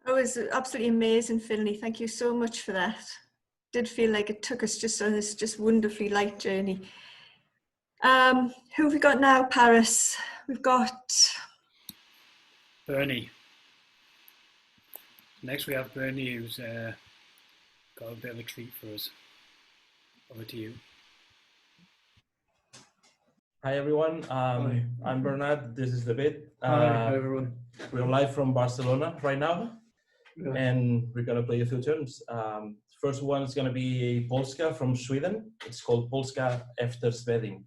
It was absolutely amazing, Finlay. Thank you so much for that. Did feel like it took us just on this just wonderfully light journey. Who have we got now, Paris? We've got Bernie. Next we have Bernie, who's got a bit of a treat for us. Over to you. Hi everyone, I'm Bernat, this is David. Hi everyone. We're live from Barcelona right now, and we're gonna play a few tunes. First one is gonna be Polska from Sweden. It's called Polska Efter Sveding.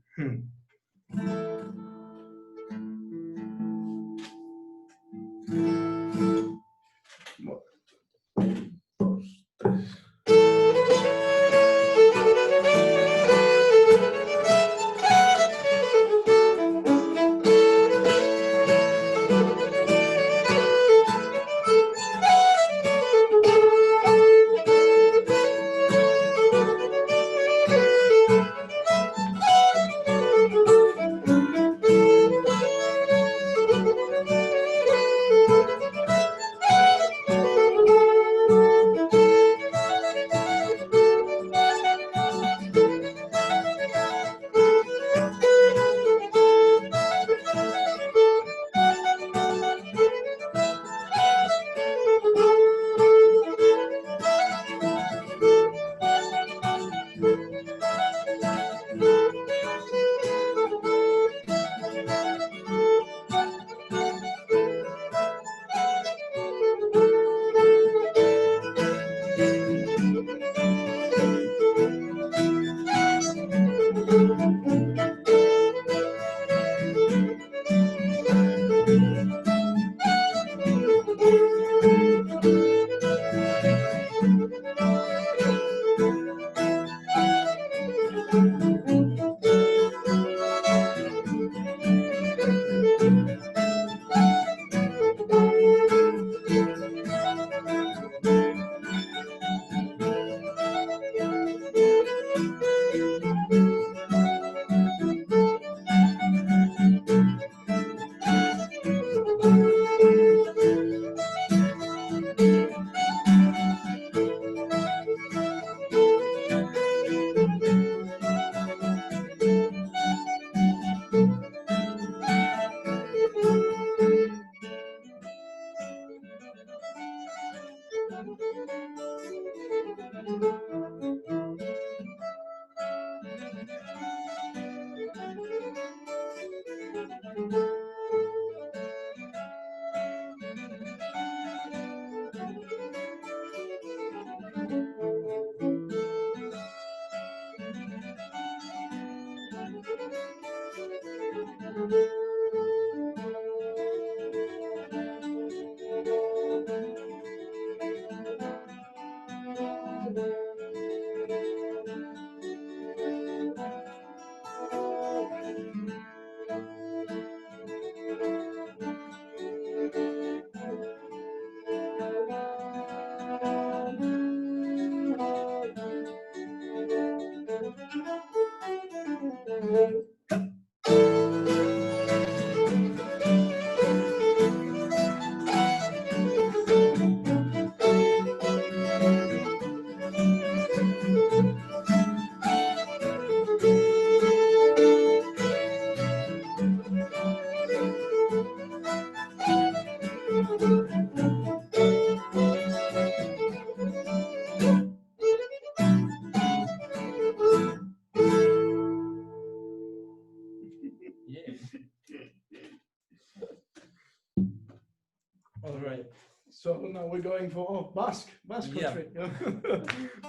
All right. So now we're going for Basque country.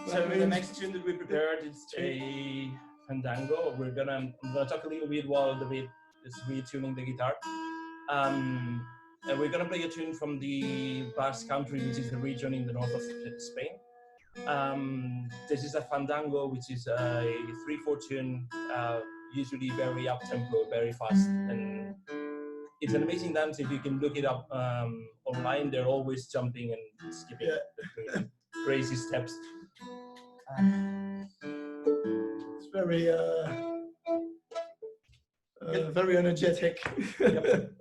So the next tune that we prepared is a fandango. I'm gonna talk a little bit while the beat is retuning the guitar. And we're gonna play a tune from the Basque Country, which is the region in the north of Spain. This is a fandango, which is a 3/4 tune, usually very up tempo, very fast, and it's an amazing dance. If you can look it up online, they're always jumping and skipping, doing crazy steps. It's very very energetic. Yep.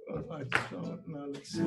All right, so now let's see.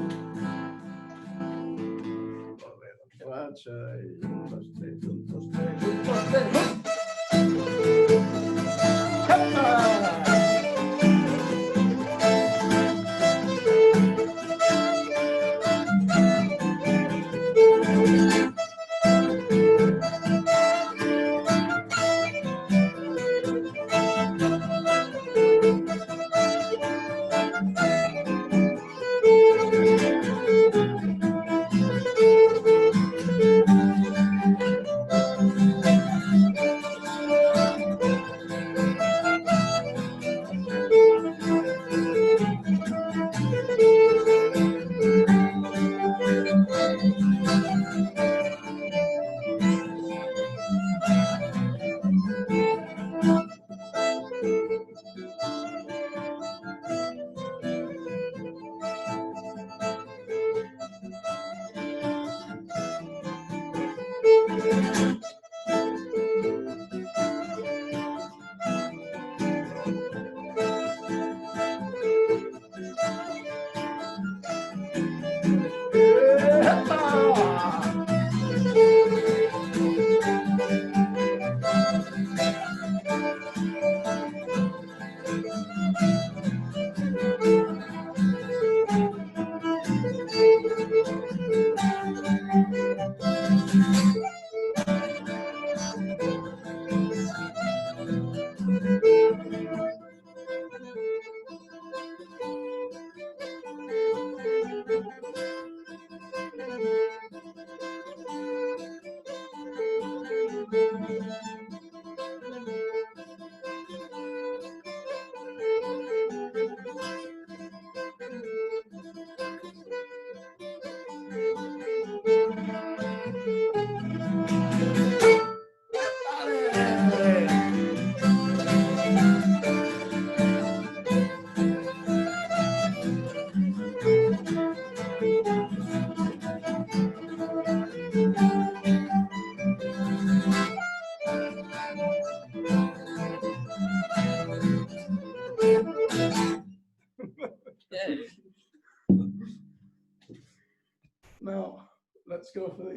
Now, let's go for the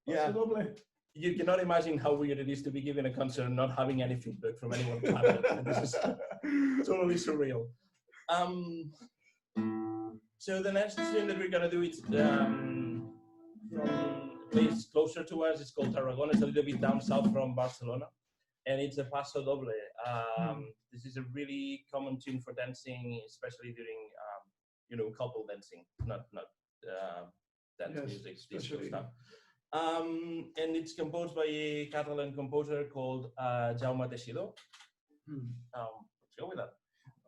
yeah. lovely. You cannot imagine how weird it is to be giving a concert and not having any feedback from anyone. This is totally surreal. So the next thing that we're gonna do is from a place closer to us. It's called Tarragona. It's a little bit down south from Barcelona, and it's a paso doble. This is a really common tune for dancing, especially during couple dancing, not dance music, disco stuff. And it's composed by a Catalan composer called Jaume Teixidor. Let's go with that.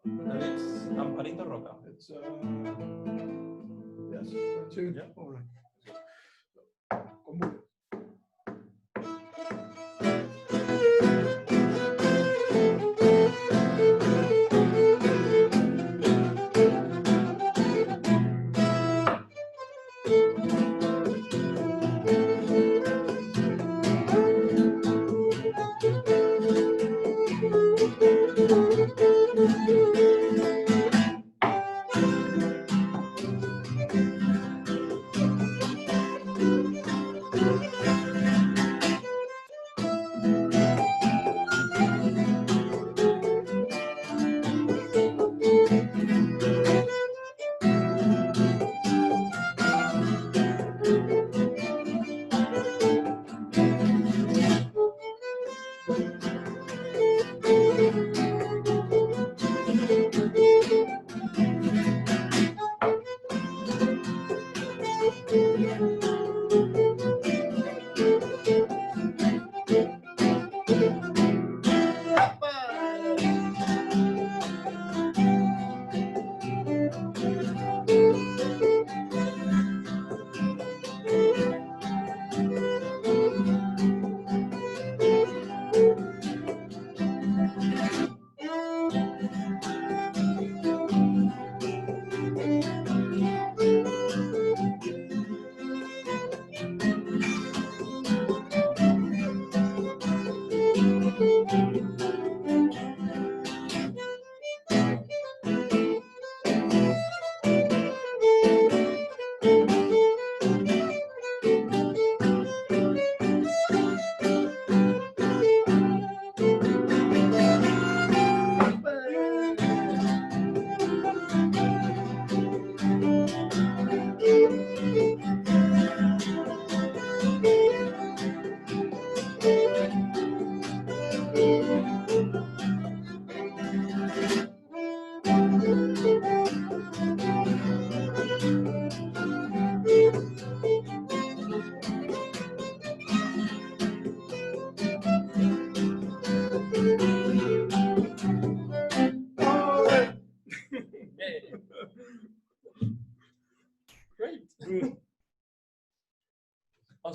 And it's Amparito Roca. It's yes, tune. Yeah. All right.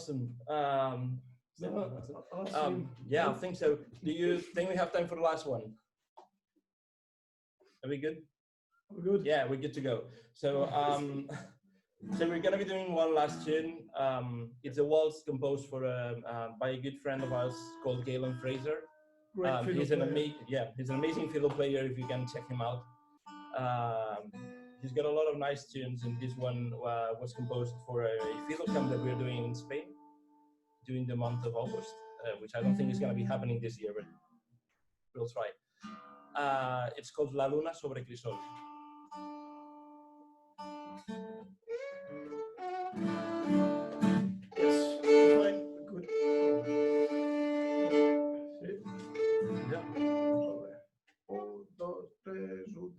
awesome. No, Yeah, I think so. Do you think we have time for the last one? Are we good? we're good. Yeah, we're good to go. So, so we're gonna be doing one last tune. It's a waltz composed for by a good friend of ours called Galen Fraser. Great fiddle He's an player. he's an amazing fiddle player. If you can check him out, he's got a lot of nice tunes, and this one was composed for a fiddle camp that we're doing in Spain during the month of August, which I don't think is going to be happening this year, but we'll try. It's called La Luna sobre Crisol. Yes, fine, good. Sí. Yeah. Un, dos, tres, un, dos.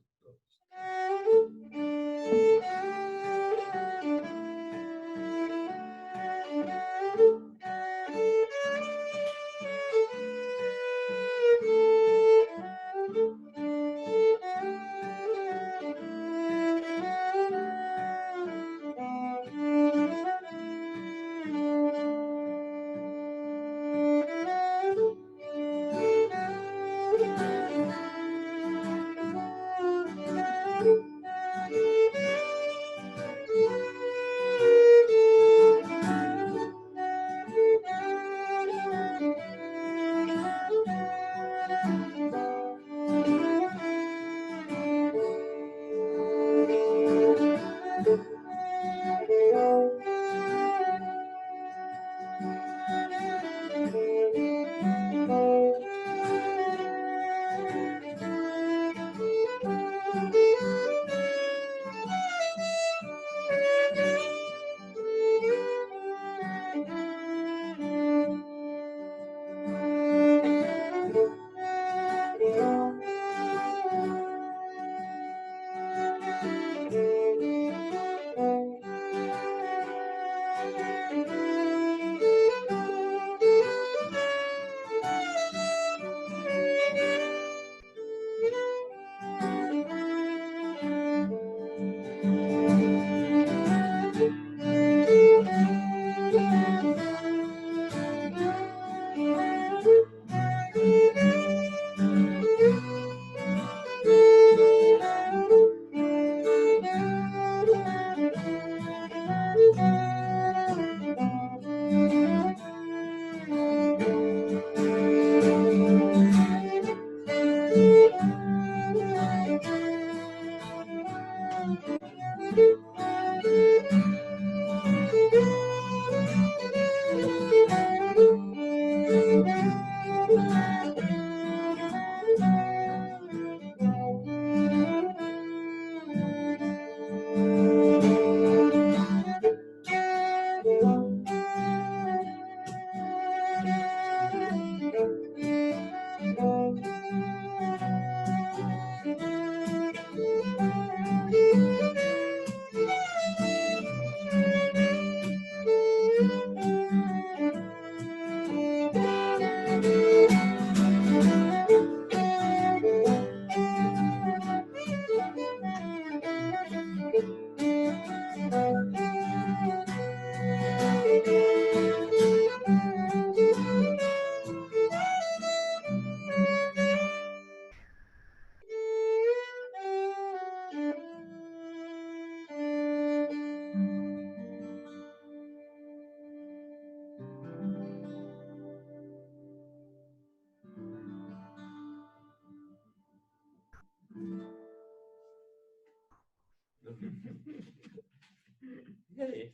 Yay.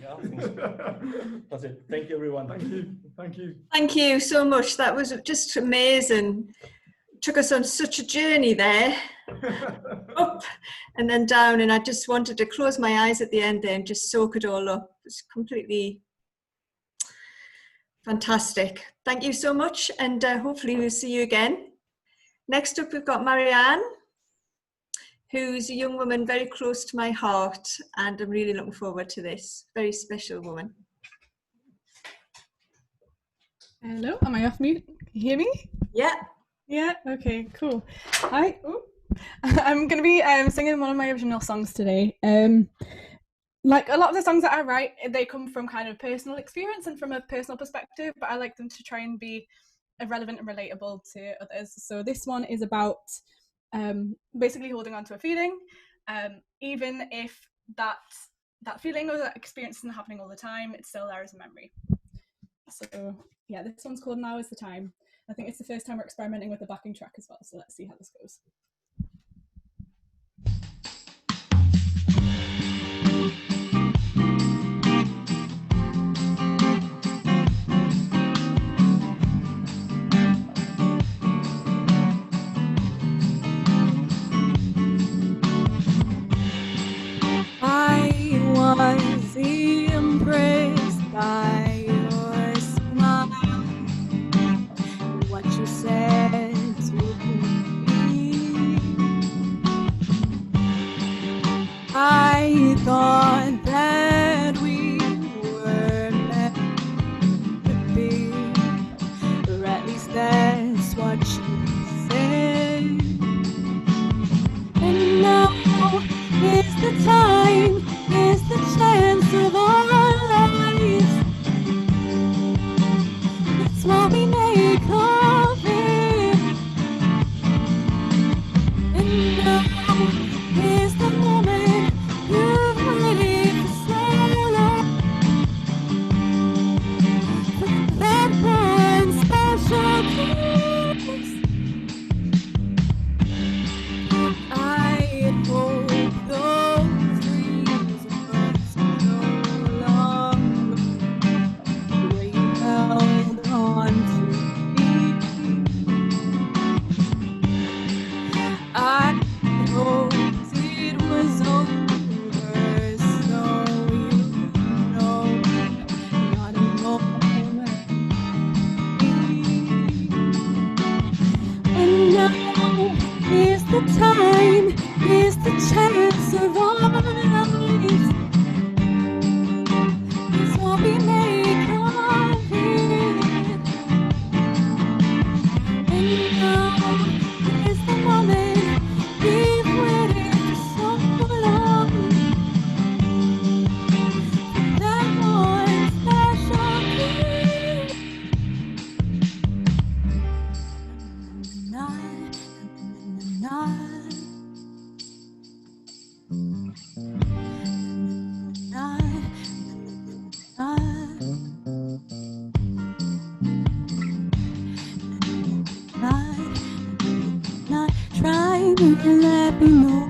Yeah, I think so. That's it. Thank you, everyone. Thank you. Thank you. Thank you so much. That was just amazing. Took us on such a journey there, up and then down, and I just wanted to close my eyes at the end there and just soak it all up. It's completely fantastic. Thank you so much, and hopefully we'll see you again. Next up, we've got Marianne, who's a young woman very close to my heart, and I'm really looking forward to this. Very special woman. Hello, am I off mute? Can you hear me? Yeah. Yeah, okay, cool. Hi. Oh, I'm going to be singing one of my original songs today. Like a lot of the songs that I write, they come from kind of personal experience and from a personal perspective, but I like them to try and be relevant and relatable to others. So this one is about basically holding on to a feeling, even if that feeling or that experience isn't happening all the time, it's still there as a memory. So yeah, this one's called Now Is the Time. I think it's the first time we're experimenting with the backing track as well, so let's see how this goes. I was impressed by your smile, what you said to me. I thought that we were meant to be, or at least that's what you said. And now is the time, is the chance of our lives. It's what we make of it. And now is the moment you've waited for so long, for that one special kiss. I hope those dreams were no longer where you held on to me. I hoped it was over, so you know, not a moment. And now is the time, is the chance of our lives. It's what we make of it. And now is the moment we've waited for so long, for that one special kiss. Night, night, try to let me know.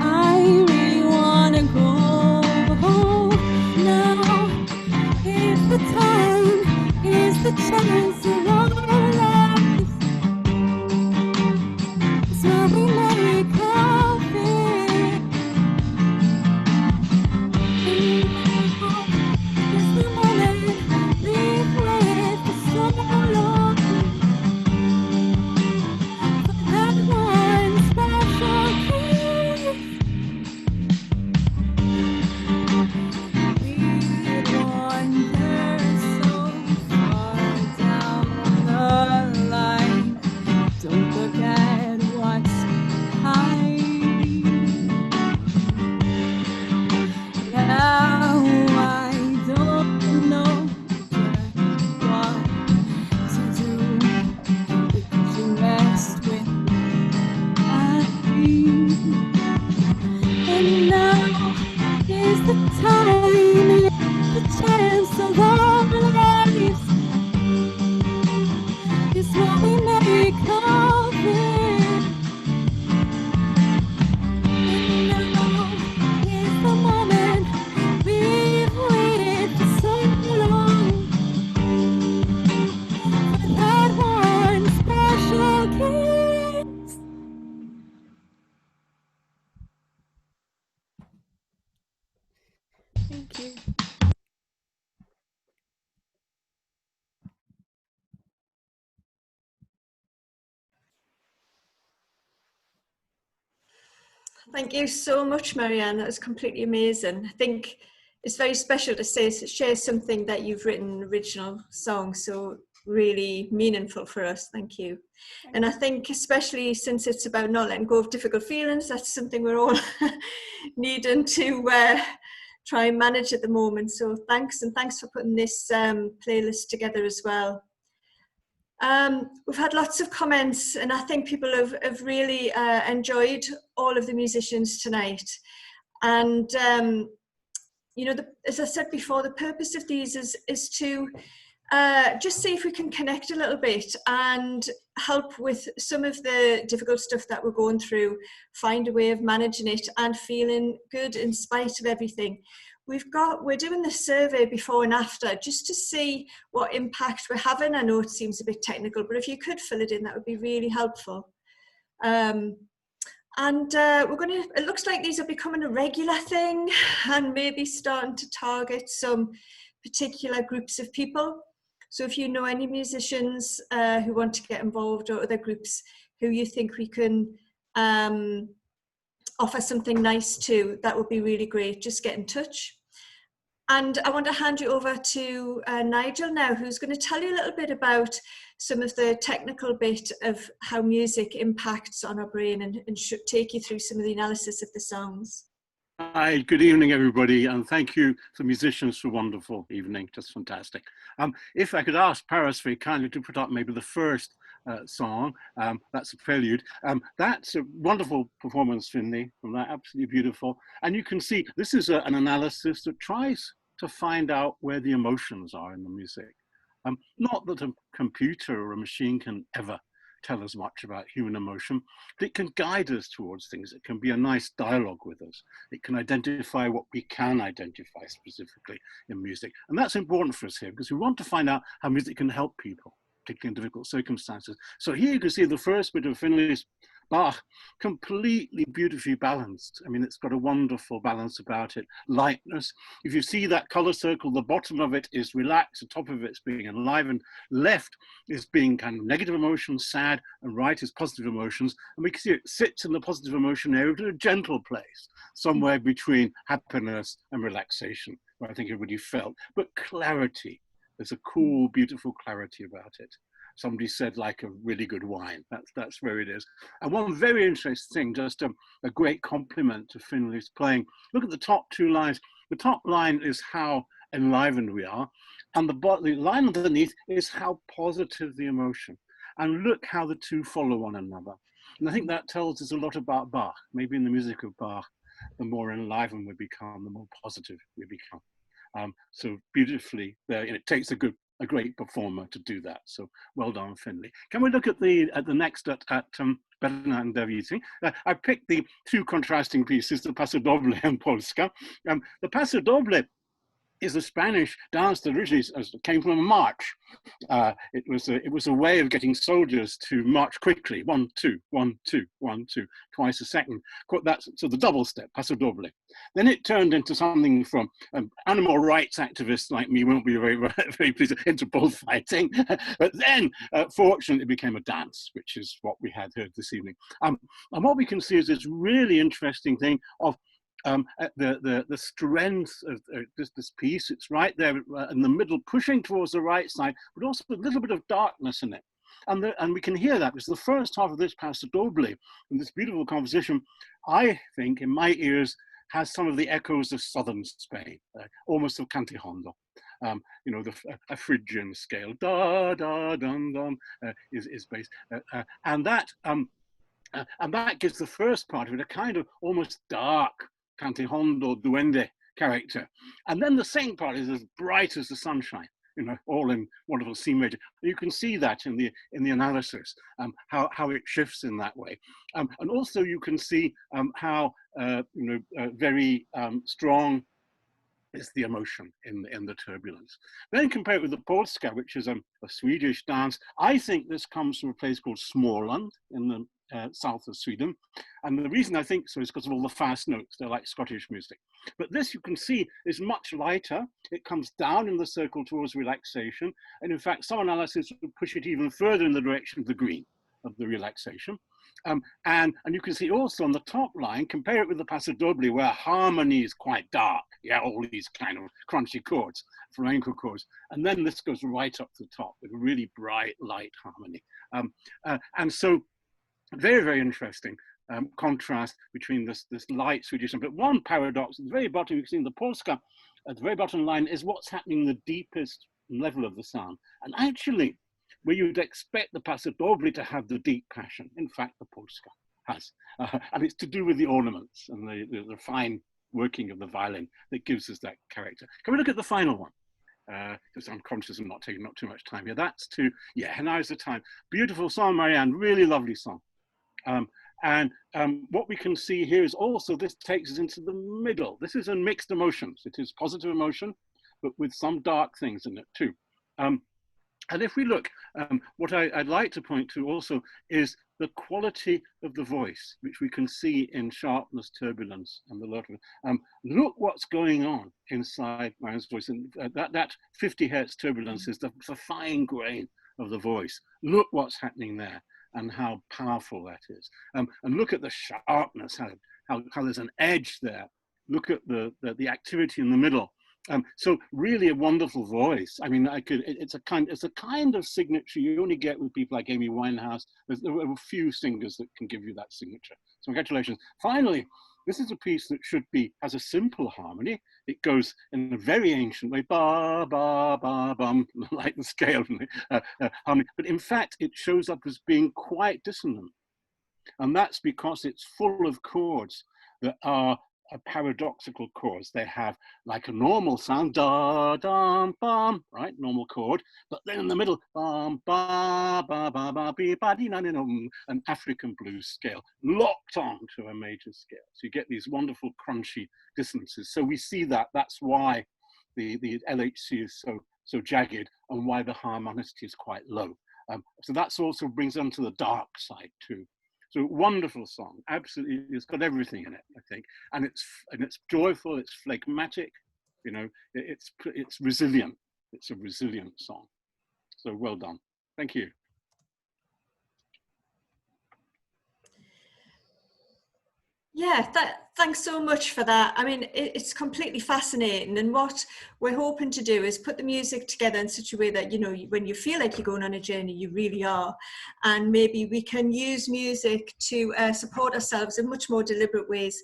I really wanna go now. Is the time, is the chance of our lives. It's what we make of it. It's the moment we've waited for so long, for that one special kiss. We'd wander so far down the line. Don't look at what's behind. Now I don't know just what to do, because you messed with my dreams. And now is the time, the chance of our lives. It's what we make of it. And now is the moment we've waited for so long, for that one special kiss. Thank you. Thank you so much, Marianne. That was completely amazing. I think it's very special to share something that you've written, an original song. So really meaningful for us. Thank you. And I think especially since it's about not letting go of difficult feelings, that's something we're all needing to try and manage at the moment. So thanks, and thanks for putting this playlist together as well. We've had lots of comments, and I think people have really enjoyed all of the musicians tonight. And you know, as I said before, the purpose of these is to just see if we can connect a little bit and help with some of the difficult stuff that we're going through, find a way of managing it and feeling good in spite of everything. We're doing this survey before and after just to see what impact we're having. I know it seems a bit technical, but if you could fill it in, that would be really helpful. It looks like these are becoming a regular thing and maybe starting to target some particular groups of people. So if you know any musicians who want to get involved, or other groups who you think we can offer something nice to, that would be really great. Just get in touch. And I want to hand you over to Nigel now, who's going to tell you a little bit about some of the technical bit of how music impacts on our brain, and should take you through some of the analysis of the songs. Hi, good evening, everybody, and thank you to musicians for a wonderful evening, just fantastic. If I could ask Paris very kindly to put up maybe the first song, that's a prelude. That's a wonderful performance, Finlay, from that, absolutely beautiful. And you can see this is an analysis that tries to find out where the emotions are in the music. Not that a computer or a machine can ever tell us much about human emotion, but it can guide us towards things. It can be a nice dialogue with us. It can identify what we can identify specifically in music. And that's important for us here, because we want to find out how music can help people, particularly in difficult circumstances. So here you can see the first bit of Finlay's Bach, completely beautifully balanced. I mean, it's got a wonderful balance about it. Lightness. If you see that color circle, the bottom of it is relaxed, the top of it's being enlivened, left is being kind of negative emotions, sad, and right is positive emotions. And we can see it sits in the positive emotion area to a gentle place, somewhere between happiness and relaxation, where I think everybody felt. But clarity, there's a cool, beautiful clarity about it. Somebody said like a really good wine. That's where it is. And one very interesting thing, just a great compliment to Finlay's playing. Look at the top two lines. The top line is how enlivened we are, and the line underneath is how positive the emotion. And look how the two follow one another. And I think that tells us a lot about Bach. Maybe in the music of Bach, the more enlivened we become, the more positive we become. So beautifully there, and it takes a great performer to do that. So well done, Finlay. Can we look at the next at Bernat and David? I picked the two contrasting pieces, the Paso Doble and Polska. The Paso Doble is a Spanish dance that originally came from a march. It was a way of getting soldiers to march quickly, 1, 2, 1, 2, 1, 2, twice a second. So the double step, Paso Doble. Then it turned into something from animal rights activists like me won't be very, very pleased, into bullfighting. But then, fortunately, it became a dance, which is what we had heard this evening. And what we can see is this really interesting thing of the strength of this piece. It's right there in the middle, pushing towards the right side, but also a little bit of darkness in it. And we can hear that because the first half of this Paso Doble, in this beautiful composition, I think, in my ears, has some of the echoes of southern Spain, almost of cantijondo. You know, a Phrygian scale, da da dum dum, is based, and that gives the first part of it a kind of almost dark cantijondo duende character, and then the second part is as bright as the sunshine, you know, all in wonderful C major. You can see that in the analysis, how it shifts in that way, and also you can see how very strong is the emotion in the turbulence. Then compare it with the Polska, which is a Swedish dance. I think this comes from a place called Småland in the south of Sweden. And the reason I think so is because of all the fast notes. They're like Scottish music. But this, you can see, is much lighter. It comes down in the circle towards relaxation. And in fact, some analysis would push it even further in the direction of the green, of the relaxation. And you can see also on the top line, compare it with the Paso Doble, where harmony is quite dark. Yeah, all these kind of crunchy chords, flamenco chords. And then this goes right up to the top with a really bright, light harmony. And so very, very interesting contrast between this light Swedish. But one paradox at the very bottom, you can see in the Polska, at the very bottom line, is what's happening in the deepest level of the sound. And actually, where you'd expect the Paso Doble to have the deep passion, in fact, the Polska has. And it's to do with the ornaments and the fine working of the violin that gives us that character. Can we look at the final one? Because I'm conscious of not taking up too much time here. That's yeah, now's the time. Beautiful song, Marianne, really lovely song. What we can see here is also this takes us into the middle. This is a mixed emotions. It is positive emotion, but with some dark things in it too. And if we look, what I'd like to point to also is the quality of the voice, which we can see in sharpness, turbulence, and the lot of it. Look what's going on inside Marianne's voice. And that 50 hertz turbulence is the fine grain of the voice. Look what's happening there and how powerful that is. And look at the sharpness, how there's an edge there. Look at the activity in the middle. So really a wonderful voice. I mean, it's a kind of signature you only get with people like Amy Winehouse. There are a few singers that can give you that signature. So congratulations. Finally, this is a piece that has a simple harmony. It goes in a very ancient way, ba, ba, ba, bum, like the scale harmony. But in fact, it shows up as being quite dissonant. And that's because it's full of chords that are paradoxical chords. They have like a normal sound, da, dum, bum, right? Normal chord. But then in the middle, bum, ba, ba, ba, ba, be, ba, dee, na, na, na, an African blues scale locked on to a major scale. So you get these wonderful crunchy dissonances. So we see that. That's why the LHC is so jagged and why the harmonicity is quite low. So that's also brings on to the dark side too. So wonderful song, absolutely, it's got everything in it, I think, and it's joyful, it's phlegmatic, you know, it's resilient. It's a resilient song. So well done. Thank you. Yeah, thanks so much for that. I mean, it's completely fascinating. And what we're hoping to do is put the music together in such a way that, you know, when you feel like you're going on a journey, you really are. And maybe we can use music to support ourselves in much more deliberate ways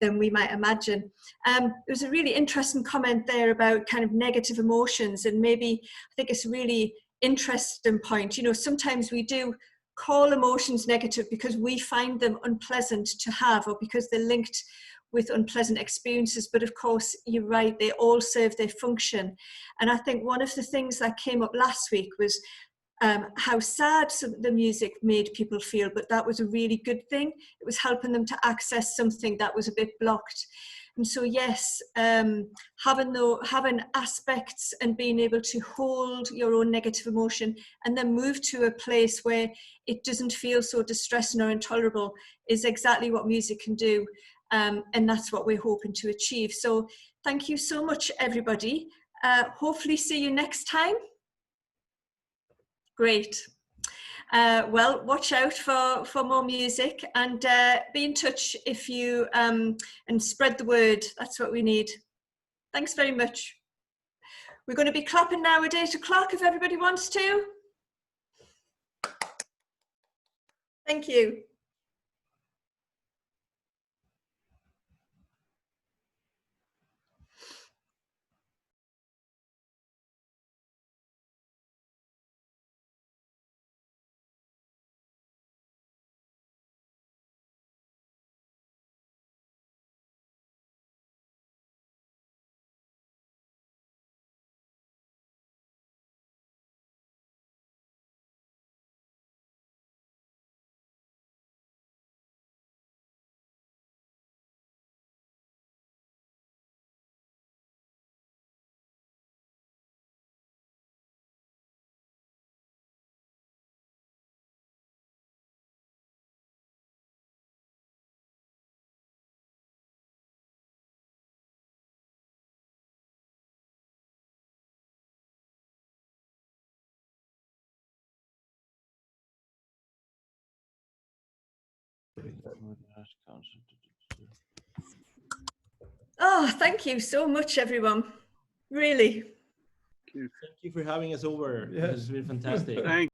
than we might imagine. There was a really interesting comment there about kind of negative emotions. And maybe I think it's a really interesting point. You know, sometimes we do call emotions negative because we find them unpleasant to have or because they're linked with unpleasant experiences. But of course, you're right, they all serve their function. And I think one of the things that came up last week was how sad some of the music made people feel, but that was a really good thing. It was helping them to access something that was a bit blocked. And so, yes, having aspects and being able to hold your own negative emotion and then move to a place where it doesn't feel so distressing or intolerable is exactly what music can do. And that's what we're hoping to achieve. So thank you so much, everybody. Hopefully see you next time. Great. Well, watch out for more music and be in touch if you and spread the word. That's what we need. Thanks very much. We're going to be clapping now at 8 o'clock if everybody wants to. Thank you. Oh, thank you so much, everyone. Really. Thank you for having us over. Yes. It's been fantastic. Thank